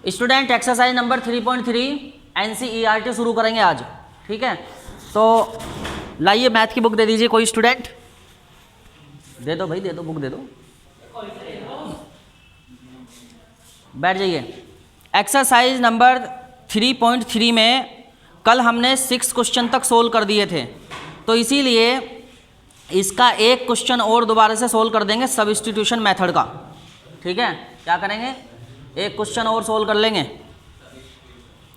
Student exercise number 3.3 NCERT शुरू करेंगे आज, ठीक है। तो लाइए मैथ की बुक दे दीजिए कोई स्टूडेंट, दे दो भाई, दे दो, बुक दे दो, बैठ जाइए। एक्सरसाइज नंबर 3.3 में कल हमने 6 क्वेश्चन तक सोल्व कर दिए थे, तो इसीलिए इसका एक क्वेश्चन और दोबारा से सोल्व कर देंगे सब्स्टिट्यूशन मेथड का, ठीक है। क्या करेंगे, एक क्वेश्चन और सोल्व कर लेंगे,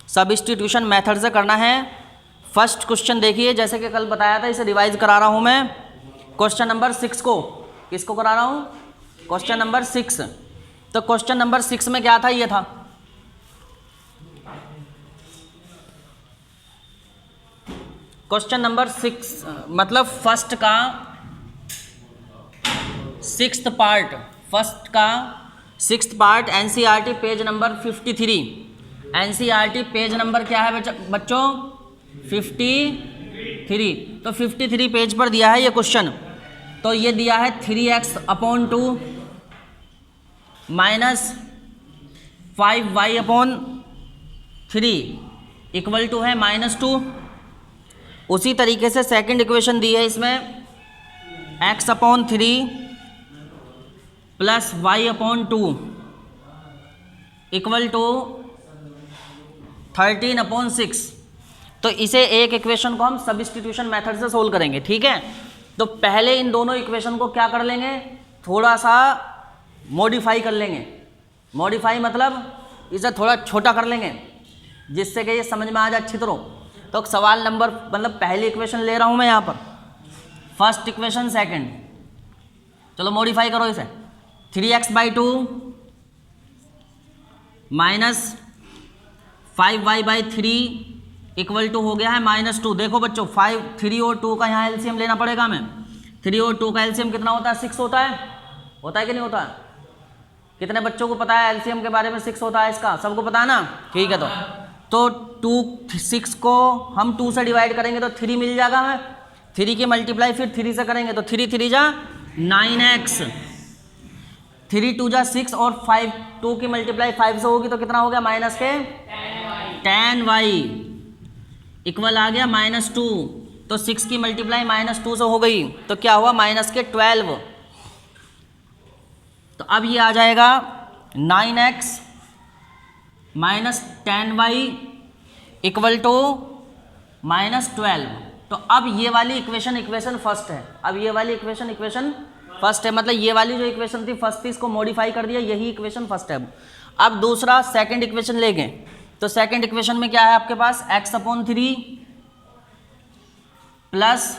सब्स्टिट्यूशन मेथड से करना है। फर्स्ट क्वेश्चन देखिए, जैसे कि कल बताया था, इसे रिवाइज करा रहा हूँ मैं। क्वेश्चन नंबर 6 को, किसको करा रहा हूँ, क्वेश्चन नंबर 6। तो क्वेश्चन नंबर 6 में क्या था, ये था क्वेश्चन नंबर 6, मतलब फर्स्ट का 6th पार्ट, फर्स्ट का 6th part NCERT page number 53। NCERT page number क्या है बच्चों, 53। तो 53 पेज पर दिया है ये क्वेश्चन। तो ये दिया है 3x/2 minus 5y/3 equal to है -2। उसी तरीके से सेकंड इक्वेशन दी है इसमें, x/3 plus y/2 equal to 13/6। तो इसे एक इक्वेशन को हम सब्स्टिट्यूशन मेथड से सोल्व करेंगे, ठीक है। तो पहले इन दोनों इक्वेशन को क्या कर लेंगे, थोड़ा सा मॉडिफाई कर लेंगे। मॉडिफाई मतलब इसे थोड़ा छोटा कर लेंगे, जिससे कि ये समझ में आ जाए अच्छी तरह। तो सवाल नंबर, मतलब पहली इक्वेशन ले रहा हूं मैं यहाँ पर, फर्स्ट इक्वेशन सेकंड, चलो मॉडिफाई करो इसे। 3x/2 minus 5y/3 equal to हो गया है -2। देखो बच्चों, 3 और 2 का यहाँ एलसीएम लेना पड़ेगा हमें। 3 और 2 का एलसीएम कितना होता है, 6 होता है कि नहीं होता है? कितने बच्चों को पता है एलसीएम के बारे में, 6 होता है इसका, सबको पता है ना, ठीक है। तो 6 को हम 2 से डिवाइड करेंगे तो 3 मिल जाएगा हमें। 3 की मल्टीप्लाई फिर 3 से करेंगे तो 3 जा 9x, 3 2 जा 6 और 5 2 की मल्टीप्लाई 5 से होगी तो कितना हो गया, माइनस के 10y इक्वल आ गया -2। तो 6 की मल्टीप्लाई -2 से हो गई तो क्या हुआ, -12। तो अब ये आ जाएगा 9x minus 10y equal to -12। तो अब ये वाली इक्वेशन फर्स्ट है। अब ये वाली इक्वेशन फर्स्ट है, मतलब ये वाली जो इक्वेशन थी फर्स्ट थी, इसको मॉडिफाई कर दिया, यही इक्वेशन फर्स्ट है। अब दूसरा सेकंड इक्वेशन लेंगे। तो सेकंड इक्वेशन में क्या है आपके पास, x/3 प्लस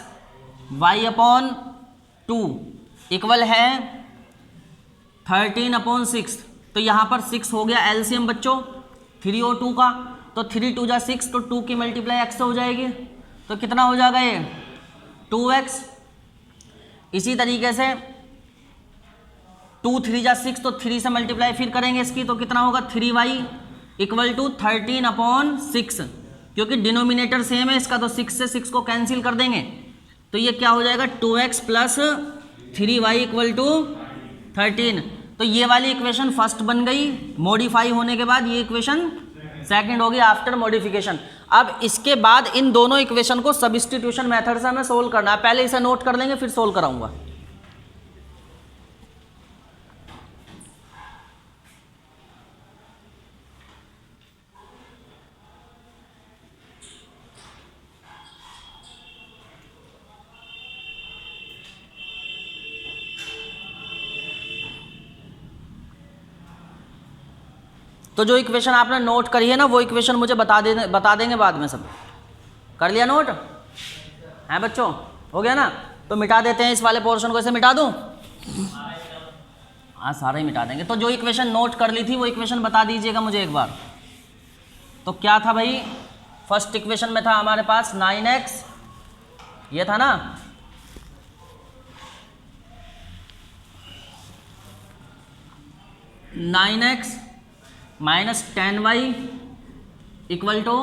y/2 इक्वल है 13/6। तो यहाँ पर 6 हो गया एलसीएम बच्चों 3 और 2 का, तो 3 2 जा 6, तो 2 की मल्टीप्लाई x से हो जाएगी, तो कितना हो जाएगा ये 2x। इसी तरीके से 2 3 जा 6, तो 3 से मल्टीप्लाई फिर करेंगे इसकी, तो कितना होगा 3y इक्वल टू 13/6, क्योंकि डिनोमिनेटर सेम है इसका, तो 6 से 6 को कैंसिल कर देंगे, तो ये क्या हो जाएगा 2x plus 3y equal to 13। तो ये वाली इक्वेशन फर्स्ट बन गई, मॉडिफाई होने के बाद ये इक्वेशन सेकंड होगी आफ्टर मॉडिफिकेशन। अब इसके बाद इन दोनों इक्वेशन को सब्स्टिट्यूशन मेथड से हमें सोल्व करना है। पहले इसे नोट कर लेंगे फिर सोल्व कराऊंगा। तो जो इक्वेशन आपने नोट करी है ना, वो इक्वेशन मुझे बता देंगे बाद में। सब कर लिया नोट है बच्चों, हो गया ना? तो मिटा देते हैं इस वाले पोर्शन को, इसे मिटा दूं? हाँ, सारा ही मिटा देंगे। तो जो इक्वेशन नोट कर ली थी वो इक्वेशन बता दीजिएगा मुझे एक बार। तो क्या था भाई, फर्स्ट इक्वेशन में था हमारे पास 9x, ये था ना, -9x minus 10y equal to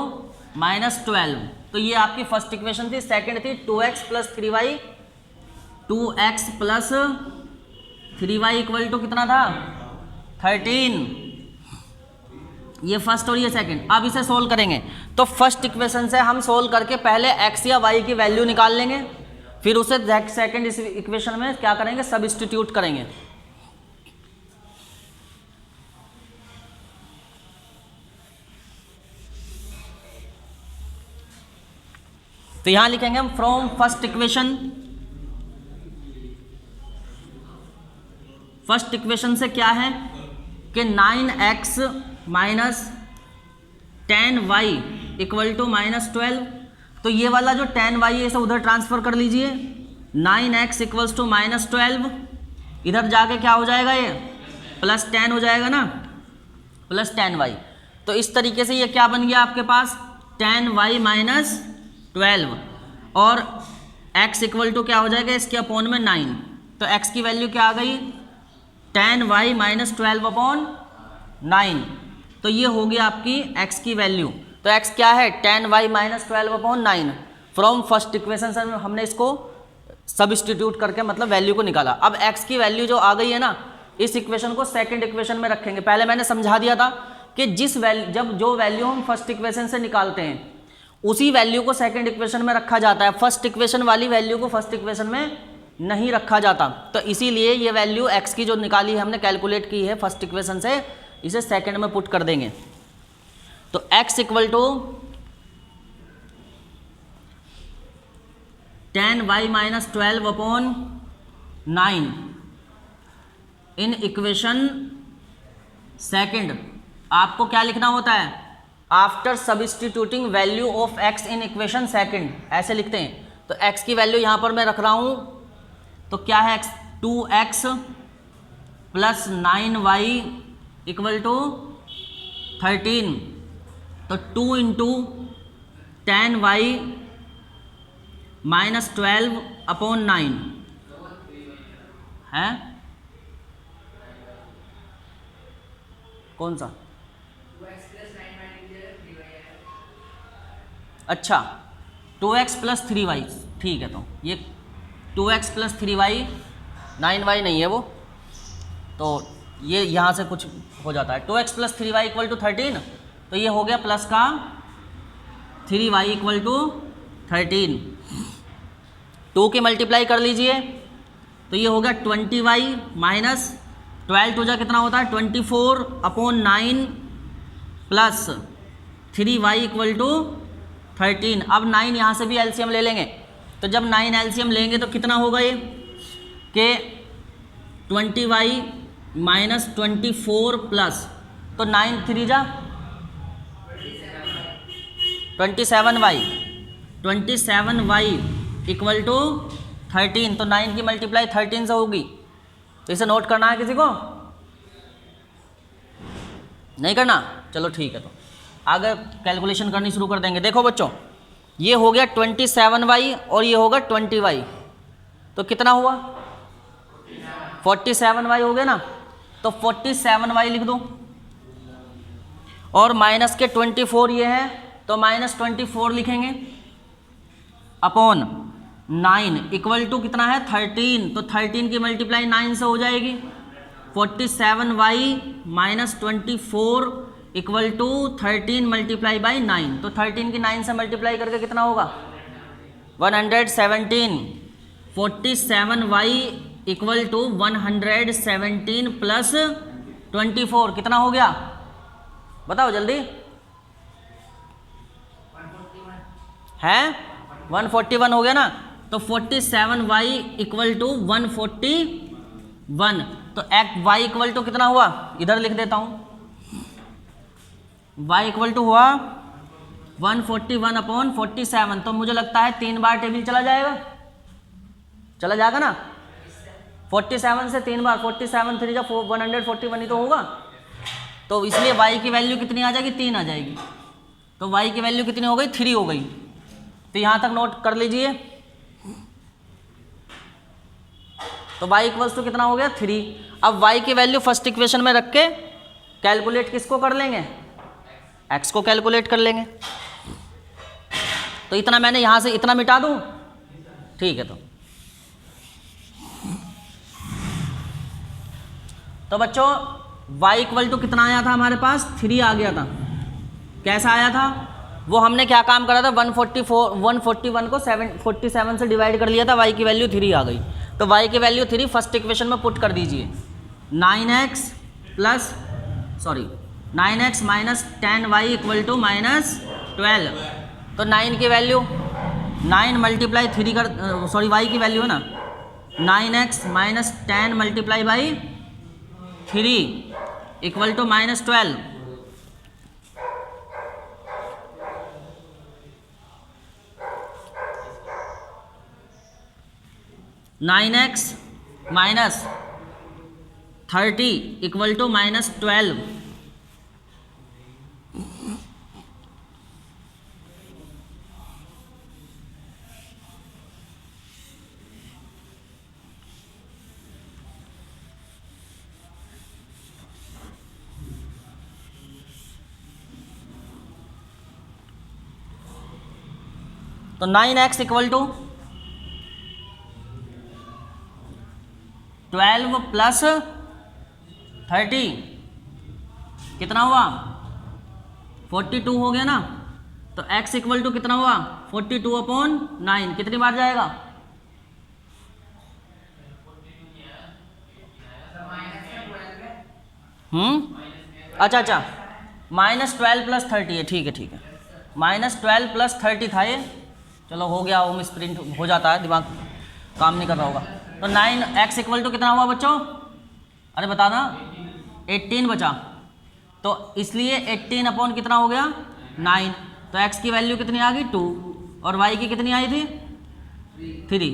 -12। तो ये आपकी फर्स्ट इक्वेशन थी। सेकंड थी 2x plus 3y, 2x plus 3y equal to कितना था 13। ये फर्स्ट और ये सेकंड। अब इसे सोल्व करेंगे तो फर्स्ट इक्वेशन से हम सोल्व करके पहले x या y की वैल्यू निकाल लेंगे, फिर उसे सेकंड इस इक्वेशन में क्या करेंगे, सब्स्टिट्यूट करेंगे। तो यहां लिखेंगे हम from first equation, first equation से क्या है कि 9x minus 10y equal to -12। तो ये वाला जो 10y है इसे उधर ट्रांसफर कर लीजिए, 9x इक्वल्स टू -12, इधर जाके क्या हो जाएगा, ये +10 हो जाएगा ना, +10y। तो इस तरीके से ये क्या बन गया आपके पास 10y माइनस 12 और x इक्वल टू क्या हो जाएगा इसके अपॉन में 9। तो x की वैल्यू क्या आ गई 10y माइनस 12 अपॉन 9। तो ये हो गया आपकी x की वैल्यू। तो x क्या है 10y minus 12 upon 9। From first equation से हमने इसको सब्स्टिट्यूट करके मतलब वैल्यू को निकाला। अब x की वैल्यू जो आ गई है ना, इस इक्वेशन को सेकंड इक्वेशन में रखेंगे। पहले मैंने समझा दिया था कि जब जो वैल्यू हम फर्स्ट इक्वेशन से निकालते हैं उसी वैल्यू को सेकंड इक्वेशन में रखा जाता है, फर्स्ट इक्वेशन वाली वैल्यू को फर्स्ट इक्वेशन में नहीं रखा जाता। तो इसीलिए ये वैल्यू x की जो निकाली है हमने कैलकुलेट की है फर्स्ट इक्वेशन से, इसे सेकंड में पुट कर देंगे। तो x equal to 10y minus 12 upon 9 in equation second. आपको क्या लिखना होता है, after substituting value of x in equation second, ऐसे लिखते हैं। तो x की वैल्यू यहाँ पर मैं रख रहा हूँ, तो क्या है x 2x plus 9y equal to 13। तो 2 इंटू 10y माइनस 12 अपॉन 9 है कौन सा, अच्छा 2x प्लस 3y, ठीक है। तो ये 2x प्लस 3y 9y नहीं है वो, तो ये यहाँ से कुछ हो जाता है। 2x plus 3y equal to 13, तो ये हो गया प्लस का 3y इक्वल टू 13। 2 की मल्टीप्लाई कर लीजिए तो ये हो गया 20y माइनस 12 टू जा कितना होता है 24 upon 9 plus 3y equal to 13। अब 9 यहाँ से भी एलसीएम ले लेंगे, तो जब 9 एलसीएम लेंगे तो कितना होगा ये कि 20y माइनस 24 प्लस, तो 9 3 जा 27y इक्वल टू 13। तो 9 की मल्टीप्लाई 13 से होगी। तो इसे नोट करना है किसी को, नहीं करना, चलो ठीक है। तो आगे कैलकुलेशन करनी शुरू कर देंगे। देखो बच्चों, ये हो गया 27y और ये होगा 20y, तो कितना हुआ 47y हो गया ना। तो 47y लिख दो और माइनस के 24 ये है, तो माइनस 24 लिखेंगे अपॉन 9 इक्वल टू कितना है 13। तो 13 की मल्टीप्लाई 9 से हो जाएगी। 47y minus 24 equal to 13 multiply by 9। तो 13 की 9 से मल्टीप्लाई करके कितना होगा 117। 47y इक्वल टू 117 प्लस 24 कितना हो गया, बताओ जल्दी, है 141 हो गया ना। तो 47y इक्वल टू 141। तो y इक्वल टू कितना हुआ, इधर लिख देता हूँ, y इक्वल टू हुआ 141 अपॉन 47। तो मुझे लगता है 3 बार टेबल चला जाएगा ना। 47 से 3 बार, 47 3 जा 141 ही तो होगा। तो इसलिए y की वैल्यू कितनी आ जाएगी 3 आ जाएगी। तो y की वैल्यू कितनी हो गई 3 हो गई। तो यहाँ तक नोट कर लीजिए। तो y इक्वल्स टू कितना हो गया 3। अब y की वैल्यू फर्स्ट इक्वेशन में रख के कैलकुलेट किसको कर लेंगे, x को कैलकुलेट कर लेंगे। तो इतना मैंने यहाँ से इतना मिटा दूँ, ठीक है। तो बच्चों y इक्वल टू कितना आया था हमारे पास 3 आ गया था। कैसा आया था वो हमने क्या काम करा था 141 को 47 से डिवाइड कर लिया था, y की वैल्यू 3 आ गई। तो y की वैल्यू 3 फर्स्ट इक्वेशन में पुट कर दीजिए। 9x minus 10y equal to -12। तो 9 की वैल्यू 9 मल्टीप्लाई 3 कर y की वैल्यू है ना 9x minus 10 multiply by 3 equal to -12। 9x minus 30 equal to -12। तो 9x इक्वल टू 12 प्लस 30 कितना हुआ 42 हो गया ना। तो x इक्वल टू कितना हुआ 42/9 कितनी बार जाएगा अच्छा -12 प्लस 30 है, ठीक है -12 प्लस 30 था ये। चलो हो गया, वो मिसप्रिंट हो जाता है, दिमाग काम नहीं कर रहा होगा। तो 9x इक्वल टू कितना हुआ बच्चों, अरे बताना 18 बचा। तो इसलिए 18 अपॉन कितना हो गया 9। तो x की वैल्यू कितनी आ गई 2 और y की कितनी आई थी 3।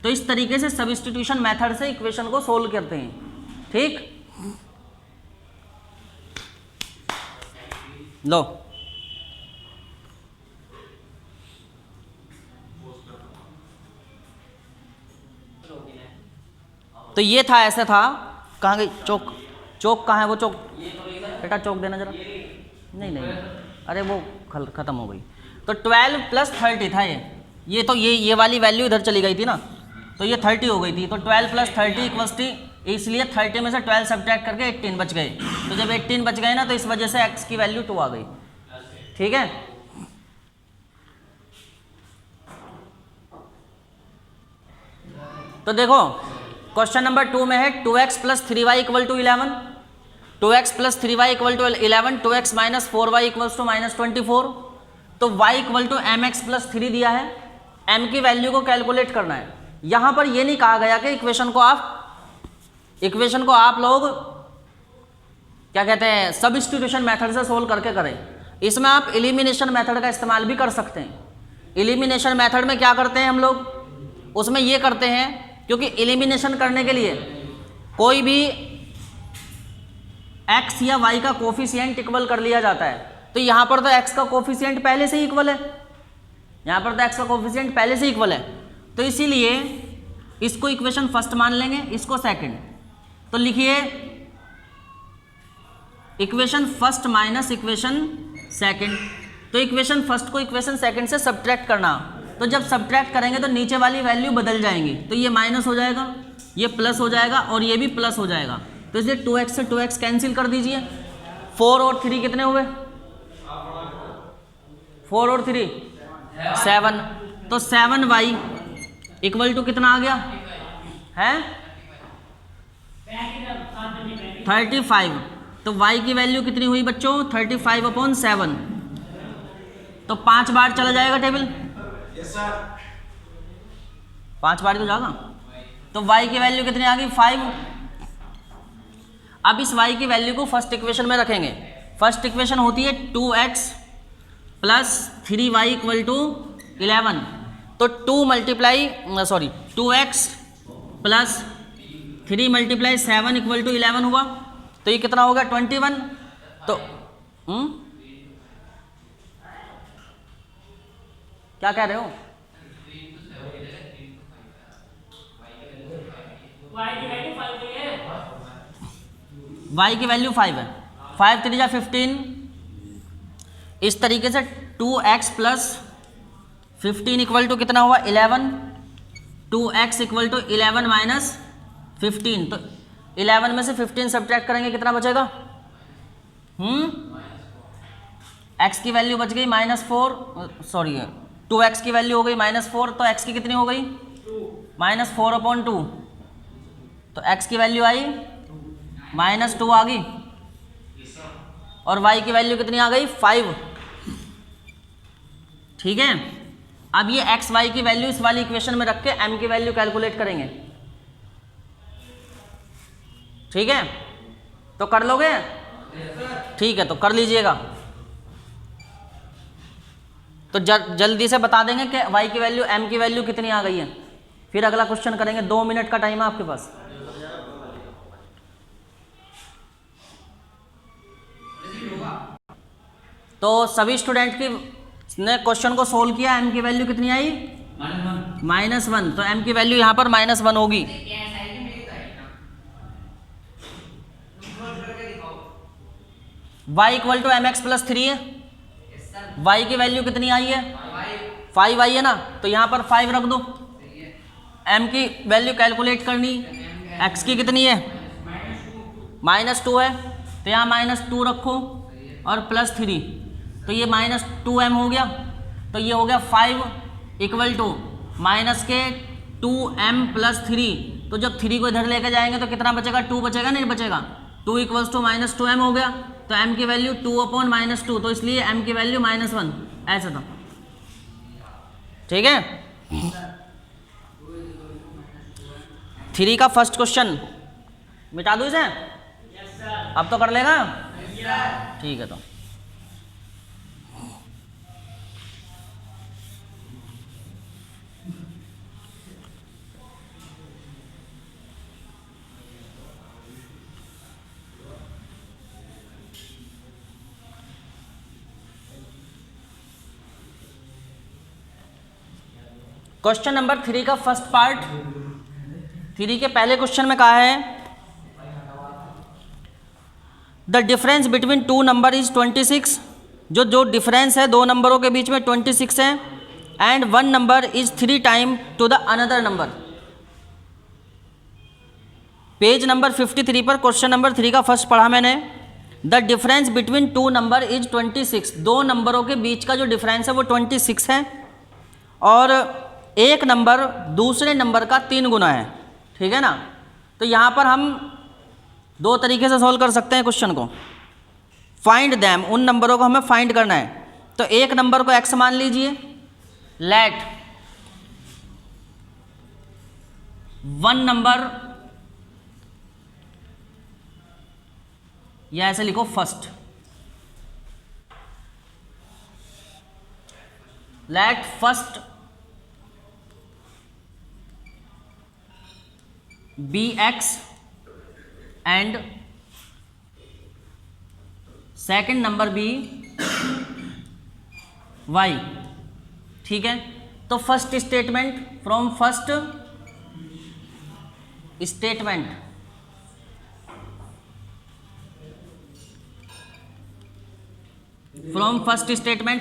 तो इस तरीके से सब्स्टिट्यूशन मेथड से इक्वेशन को सोल्व करते हैं। ठीक, लो तो ये था, ऐसे था। कहाँ गई चौक कहाँ है वो चौक, बेटा चौक देना जरा। नहीं अरे वो ख़त्म हो गई। तो 12 प्लस 30 था ये तो ये वाली वैल्यू इधर चली गई थी ना, तो ये 30 हो गई थी। तो 12 प्लस 30 इक्वल्स थी, इसलिए 30 में से 12 सब्ट्रैक्ट करके 18 बच गए। तो जब 18 बच गए ना तो इस वजह से x की वैल्यू 2 आ गई। ठीक है, तो देखो क्वेश्चन नंबर 2 में है 2x plus 3y equal to 11, 2x plus 3y equal to 11, 2x minus 4y equals to -24। तो y equal to mx plus 3 दिया है, m की वैल्यू को कैलकुलेट करना है। यहाँ पर ये नहीं कहा गया कि इक्वेशन को आप लोग क्या कहते हैं सब्स्टिट्यूशन मेथड से सोल्व करके करें। इसमें आप एलिमिनेशन मेथड का इस्तेमाल भी कर सकते हैं। एलिमिनेशन मेथड में क्या करते हैं हम लोग, उसमें ये करते हैं क्योंकि एलिमिनेशन करने के लिए कोई भी x या y का कोफिशिएंट इक्वल कर लिया जाता है। तो यहाँ पर तो x का कोफिशिएंट पहले से ही इक्वल है, यहाँ पर तो x का कोफिशिएंट पहले से इक्वल है। तो इसीलिए इसको इक्वेशन फर्स्ट मान लेंगे, इसको सेकंड। तो लिखिए equation first minus equation second. तो इक्वेशन फर्स्ट को इक्वेशन सेकंड से सब्ट्रैक्ट करना। तो जब सब्ट्रैक्ट करेंगे तो नीचे वाली वैल्यू बदल जाएंगी। तो ये माइनस हो जाएगा, ये प्लस हो जाएगा और ये भी प्लस हो जाएगा। तो इसलिए 2x से 2x कैंसिल कर दीजिए। 4 और 3 कितने हुए 4 और 3 7। तो 7y इक्वल टू कितना आ गया है 35। तो y की वैल्यू कितनी हुई बच्चों 35/7। तो 5 बार चला जाएगा टेबल, 5 बार तो जाएगा। तो y की वैल्यू कितनी आ गई 5। अब इस y की वैल्यू को फर्स्ट इक्वेशन में रखेंगे। फर्स्ट इक्वेशन होती है 2x plus 3y equal to 11। तो 2x plus 3 multiply 7 equal to 11 हुआ। तो ये कितना होगा 21। तो क्या कह रहे हो, y की वैल्यू 5 है। 5 3 जा 15। इस तरीके से 2x प्लस 15 इक्वल टू कितना हुआ 11। 2x equal to 11 minus 15। तो 11 में से 15 सब्ट्रैक्ट करेंगे कितना बचेगा? x की वैल्यू बच गई -4, सॉरी 2x की वैल्यू हो गई -4, तो x की कितनी हो गई? -4/2। तो x की वैल्यू आई -2 आ गई, और y की वैल्यू कितनी आ गई? 5। ठीक है, अब ये x y की वैल्यू इस वाली इक्वेशन में रख के m की वैल्यू कैलकुलेट करेंगे। ठीक है, तो कर लोगे? ठीक है, तो कर लीजिएगा। तो जल्दी से बता देंगे कि y की वैल्यू m की वैल्यू कितनी आ गई है, फिर अगला क्वेश्चन करेंगे। 2 मिनट का टाइम है आपके पास। तो सभी स्टूडेंट की ने क्वेश्चन को सोल्व किया, m की वैल्यू कितनी आई? -1। तो m की वैल्यू यहाँ पर -1 होगी। y equal to mx plus 3 है, y की वैल्यू कितनी आई है? 5 आई है ना, तो यहाँ पर 5 रख दो। m की वैल्यू कैलकुलेट करनी, x की कितनी है? -2 है, तो यहाँ -2 रखो और +3, तो ये -2m हो गया। तो ये हो गया 5 इक्वल टू माइनस के 2m प्लस 3। तो जब 3 को इधर लेके जाएंगे तो कितना बचेगा? 2 बचेगा, नहीं बचेगा? 2 इक्वल्स टू -2m हो गया, तो m की वैल्यू 2/-2, तो इसलिए m की वैल्यू -1 ऐसा था। ठीक है, 3 का फर्स्ट क्वेश्चन मिटा दूँ इसे? अब तो कर लेगा? ठीक है, तो क्वेश्चन नंबर 3 का फर्स्ट पार्ट। 3 के पहले क्वेश्चन में कहा है the difference between 2 number is 26। जो डिफरेंस है 2 नंबरों के बीच में 26 है, and 1 number is 3 time to the another number. Page number 53 पर क्वेश्चन नंबर 3 का फर्स्ट पढ़ा मैंने। The difference between 2 number is 26। 2 नंबरों के बीच का जो डिफरेंस है वो 26 है, और एक नंबर दूसरे नंबर का 3 गुना है। ठीक है ना, तो यहाँ पर हम 2 तरीके से सॉल्व कर सकते हैं क्वेश्चन को। फाइंड दैम, उन नंबरों को हमें फाइंड करना है। तो एक नंबर को x मान लीजिए, लेट 1 नंबर, या ऐसे लिखो first, let first be x and second number be y। ठीक है, तो first statement, from first statement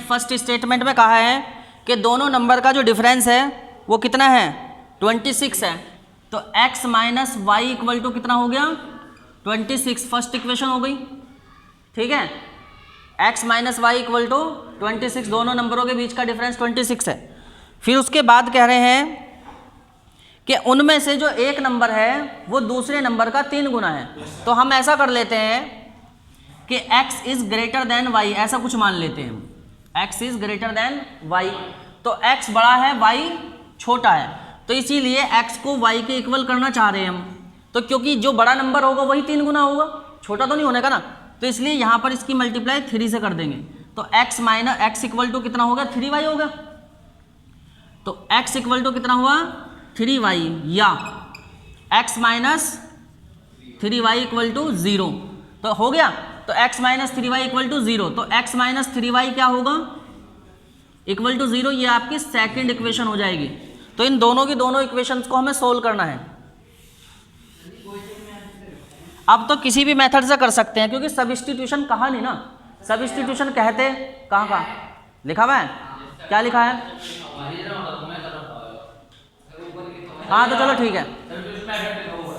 first statement में कहा है कि दोनों नंबर का जो डिफरेंस है वो कितना है? 26 है। तो x minus Y equal to कितना हो गया? 26। फर्स्ट इक्वेशन हो गई। ठीक है, x minus Y equal to 26, दोनों नंबरों के बीच का डिफरेंस 26 है। फिर उसके बाद कह रहे हैं कि उनमें से जो एक नंबर है वो दूसरे नंबर का 3 गुना है। तो हम ऐसा कर लेते हैं कि x is greater than y, ऐसा कुछ मान लेते हैं हम। x is greater than y, तो x बड़ा है, y छोटा है, तो इसीलिए x को y के इक्वल करना चाह रहे हैं हम। तो क्योंकि जो बड़ा नंबर होगा वही 3 गुना होगा, छोटा तो नहीं होने का ना, तो इसलिए यहाँ पर इसकी मल्टीप्लाई 3 से कर देंगे। तो x minus x equal to कितना होगा? 3y होगा। तो x इक्वल टू कितना हुआ? 3y, या x minus 3y equal to 0, तो हो गया। तो x minus 3y equal to 0, तो x माइनस 3y क्या होगा? Equal to 0। ये आपकी सेकंड इक्वेशन हो जाएगी। तो इन दोनों की दोनों इक्वेशंस को हमें सोल्व करना है। अब तो किसी भी मेथड से कर सकते हैं, क्योंकि सब्स्टिट्यूशन कहा नहीं ना। सब्स्टिट्यूशन कहते कहाँ लिखा हुआ है? क्या लिखा है? हाँ, तो चलो ठीक है,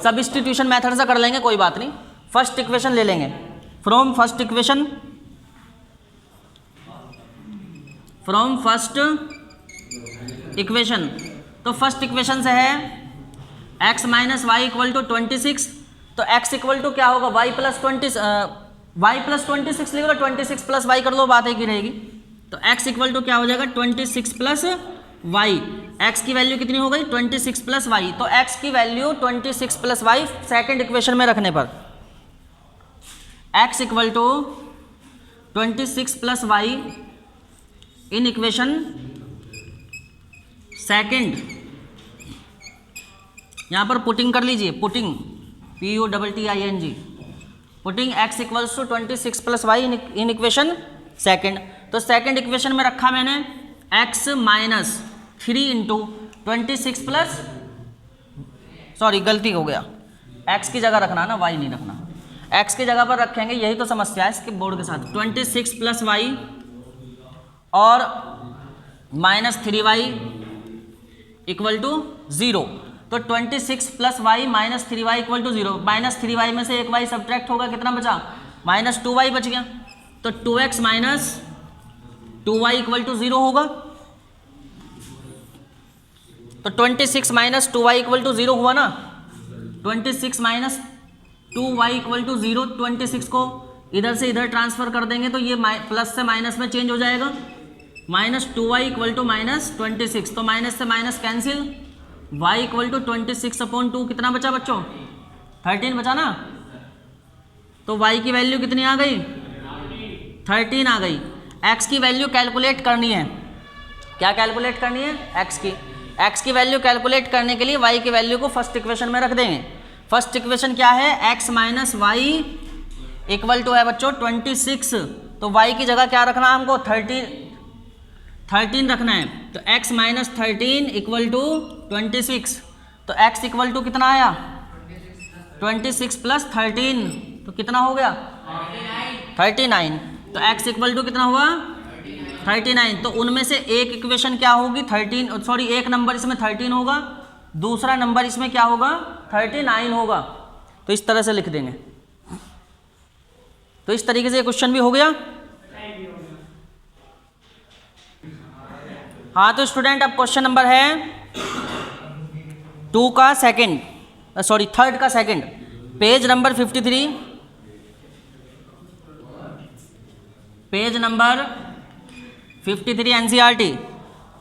सब्स्टिट्यूशन मेथड से कर लेंगे, कोई बात नहीं। फर्स्ट इक्वेशन ले लेंगे, फ्रॉम फर्स्ट इक्वेशन। तो फर्स्ट इक्वेशन से है x minus Y equal to 26, तो x इक्वल टू क्या होगा, y प्लस 26 लिख लो, 26 प्लस वाई कर लो, बात एक ही रहेगी। तो x इक्वल टू क्या हो जाएगा 26 प्लस वाई, x की वैल्यू कितनी हो गई 26 प्लस वाई, तो x की value 26 plus Y second equation में रखने पर x equal to 26 plus Y in equation second, यहाँ पर पुटिंग कर लीजिए, putting PUTTING, putting x equals to 26 plus Y in equation second. तो सेकेंड इक्वेशन में रखा मैंने x minus 3 into 26 plus, sorry गलती हो गया, x की जगह रखना ना, y नहीं रखना, x की जगह पर रखेंगे, यही तो समस्या है इसके बोर्ड के साथ। 26 प्लस वाई और माइनस 3y इक्वल टू 0, तो 26 plus Y minus 3y equal to 0, minus 3y में से एक y सब्ट्रैक्ट होगा, कितना बचा, माइनस 2y बच गया, तो 2x minus 2y equal to 0 होगा। तो 26 माइनस 2y इक्वल टू 0 हुआ ना, 26 माइनस 2y इक्वल टू 0, 26 को इधर से इधर ट्रांसफर कर देंगे तो ये प्लस से माइनस में चेंज हो जाएगा, minus 2y equal to minus 26, तो माइनस से minus cancel, y equal to 26/2 कितना बचा बच्चों, 13 बचा ना, तो y की वैल्यू कितनी आ गई, 13 आ गई। x की वैल्यू कैलकुलेट करनी है, क्या कैलकुलेट करनी है, x की वैल्यू कैलकुलेट करने के लिए y की वैल्यू को फर्स्ट इक्वेशन में रख देंगे। फर्स्ट इक्वेशन क्या है, x minus Y equal to है बच्चों 26, तो y की जगह क्या रखना है हमको, 13 रखना है, तो x माइनस 13 इक्वल टू 26, तो x इक्वल टू कितना आया 26 प्लस 13, तो कितना हो गया 39, तो x इक्वल टू कितना हुआ 39, तो उनमें से एक इक्वेशन क्या होगी 13, सॉरी एक नंबर इसमें 13 होगा, दूसरा नंबर इसमें क्या होगा 39 होगा, तो इस तरह से लिख देंगे। तो इस तरीके से क्वेश्चन भी हो गया। हाँ तो स्टूडेंट अब क्वेश्चन नंबर है 2 का सेकंड, सॉरी थर्ड का second, page number 53, page number 53 NCERT,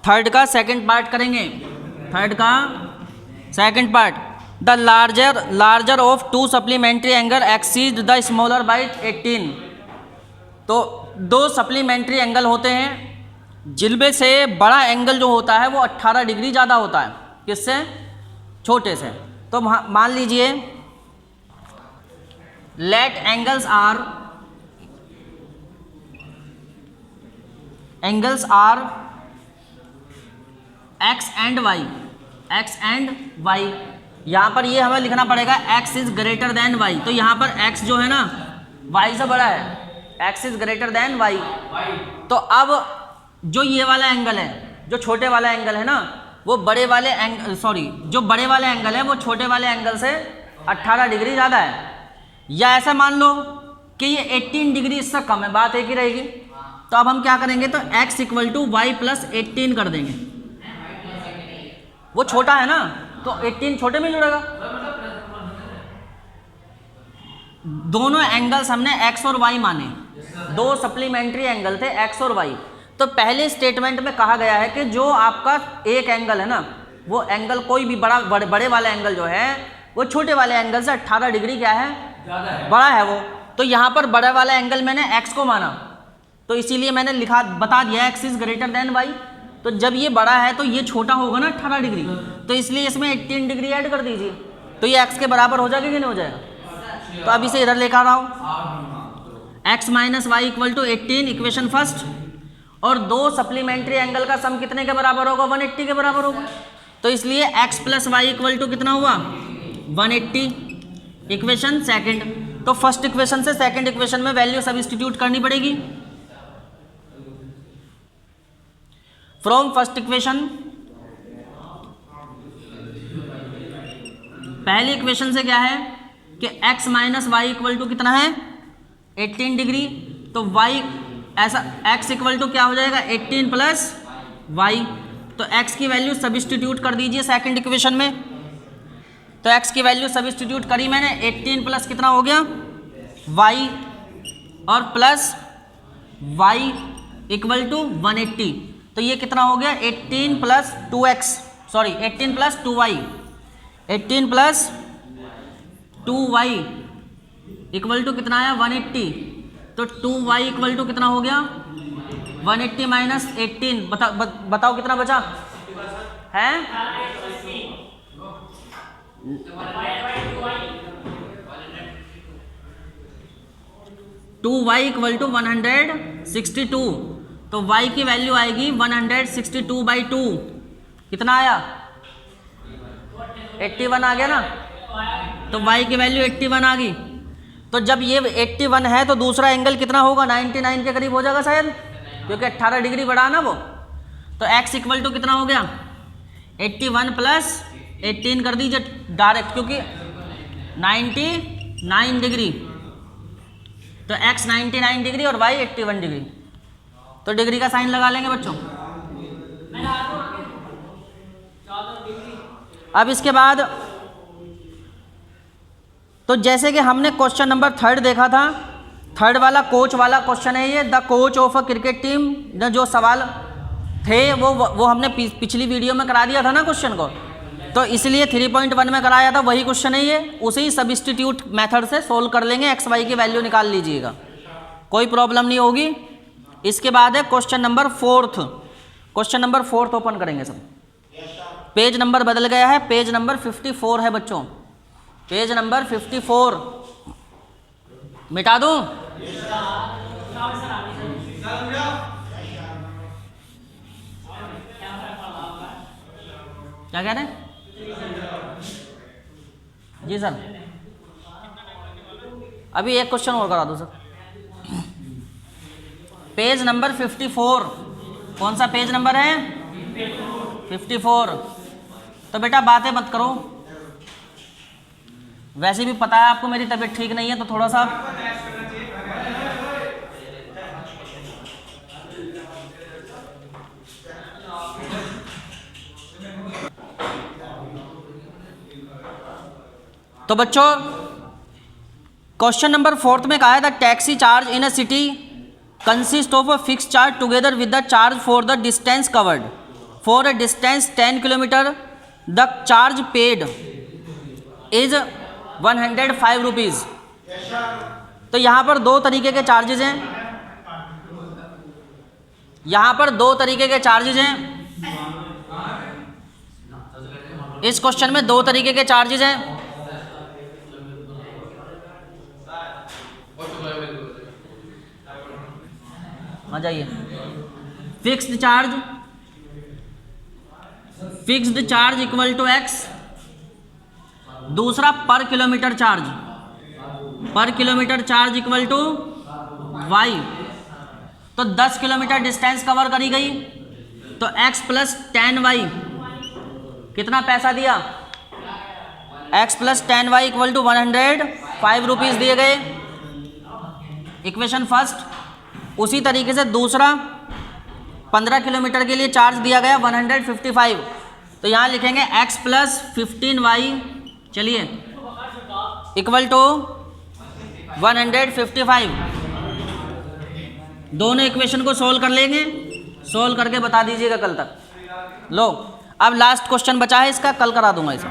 third का सेकंड पार्ट करेंगे, थर्ड का second part. The larger of to supplementary angle exceed the smaller by 18, तो दो सप्लीमेंट्री एंगल होते हैं जिनमें से बड़ा एंगल जो होता है वो 18 डिग्री ज़्यादा होता है, किससे, छोटे से। तो मान लीजिए let angles are X and Y, यहाँ पर ये हमें लिखना पड़ेगा x is greater than y, तो यहाँ पर x जो है ना y से बड़ा है, x is greater than y, तो अब जो ये वाला एंगल है, जो छोटे वाला एंगल है ना, वो बड़े वाले एंगल, सॉरी जो बड़े वाले एंगल है वो छोटे वाले एंगल से 18 डिग्री ज़्यादा है, या ऐसा मान लो कि ये 18 डिग्री इससे कम है, बात एक ही रहेगी। तो अब हम क्या करेंगे, तो x equal to Y plus 18 कर देंगे, वो छोटा है ना तो 18 छोटे में जुड़ेगा। दोनों एंगल्स हमने x और y माने, दो सप्लीमेंट्री एंगल थे x और y। तो पहले स्टेटमेंट में कहा गया है कि जो आपका एक एंगल है ना, वो एंगल कोई भी बड़े वाला एंगल जो है वो छोटे वाले एंगल से 18 डिग्री क्या है, बड़ा है वो। तो यहाँ पर बड़ा वाला एंगल मैंने x को माना, तो इसीलिए मैंने बता दिया x is greater than y। तो जब ये बड़ा है तो ये छोटा होगा ना 18 डिग्री, तो इसलिए इसमें 18 डिग्री ऐड कर दीजिए, तो ये x के बराबर हो जाएगा कि नहीं हो जाएगा। तो अब इसे इधर लेकर आ रहा हूँ, x minus Y equal to 18 equation first, और दो सप्लीमेंट्री एंगल का सम कितने के बराबर होगा, 180 के बराबर होगा, तो इसलिए x plus y equal to कितना हुआ 180, इक्वेशन सेकंड। तो फर्स्ट इक्वेशन से सेकंड इक्वेशन में वैल्यू सब्स्टिट्यूट करनी पड़ेगी। फ्रॉम फर्स्ट इक्वेशन पहली इक्वेशन से क्या है कि x minus Y equal to कितना है 18 डिग्री, तो y ऐसा x इक्वल टू क्या हो जाएगा 18 प्लस y, तो x की वैल्यू सब्स्टिट्यूट कर दीजिए सेकंड इक्वेशन में। तो x की वैल्यू सब्स्टिट्यूट करी मैंने, 18 प्लस कितना हो गया y और प्लस y इक्वल टू 180, तो ये कितना हो गया 18 plus 2x, sorry 18 plus 2y, 18 plus 2y equal to कितना आया 180, तो 2y इक्वल टू कितना हो गया 180 माइनस 18, बताओ कितना बचा है 2y इक्वल टू 162, तो y की वैल्यू आएगी 162/2, कितना आया 81 आ गया ना, तो y की वैल्यू 81 आ गई। तो जब ये 81 है तो दूसरा एंगल कितना होगा 99 के करीब हो जाएगा शायद, क्योंकि 18 डिग्री बढ़ा ना वो। तो x इक्वल टू कितना हो गया 81 प्लस 18 कर दीजिए डायरेक्ट, क्योंकि 99 डिग्री, तो x 99 डिग्री और y 81 डिग्री, तो डिग्री का साइन लगा लेंगे बच्चों। अब इसके बाद तो जैसे कि हमने क्वेश्चन नंबर 3 देखा था, 3 वाला कोच वाला क्वेश्चन है ये, the coach of a cricket team, जो सवाल थे वो हमने पिछली वीडियो में करा दिया था ना क्वेश्चन को, तो इसलिए 3.1 में कराया था, वही क्वेश्चन है ये, उसी सब्स्टिट्यूट मेथड से सोल्व कर लेंगे, एक्स वाई की वैल्यू निकाल लीजिएगा, कोई प्रॉब्लम नहीं होगी। इसके बाद है question number 4, question number 4 open करेंगे सब। पेज नंबर बदल गया है, पेज नंबर 54 है बच्चों, पेज नंबर 54 मिटा दूं? क्या कह रहे हैं जी सर? अभी एक क्वेश्चन और करा दो सर। पेज नंबर 54, कौन सा पेज नंबर है 54। तो बेटा बातें मत करो, वैसे भी पता है आपको मेरी तबीयत ठीक नहीं है, तो थोड़ा सा तो बच्चों क्वेश्चन नंबर 4 में कहा है the taxi charge in a city consist of a fix charge together with the charge for the distance covered for a distance 10 kilometre, the charge paid is 105 rupees. तो यहाँ पर दो तरीके के चार्जेज हैं, यहाँ पर दो तरीके के चार्जेज हैं, इस क्वेश्चन में दो तरीके के चार्जेज हैं। आ जाइए, fixed charge equal to x, दूसरा पर kilometre charge equal to y। तो 10 किलोमीटर डिस्टेंस कवर करी गई, तो x प्लस 10y कितना पैसा दिया, x plus 10y equal to 105 rupees दिए गए, इक्वेशन फर्स्ट। उसी तरीके से दूसरा 15 किलोमीटर के लिए चार्ज दिया गया 155, तो यहाँ लिखेंगे x प्लस 15y, चलिए इक्वल टू 155। दोनों इक्वेशन को सोल्व कर लेंगे, सोल्व करके बता दीजिएगा कल तक। लो अब लास्ट क्वेश्चन बचा है इसका, कल करा दूंगा इसे।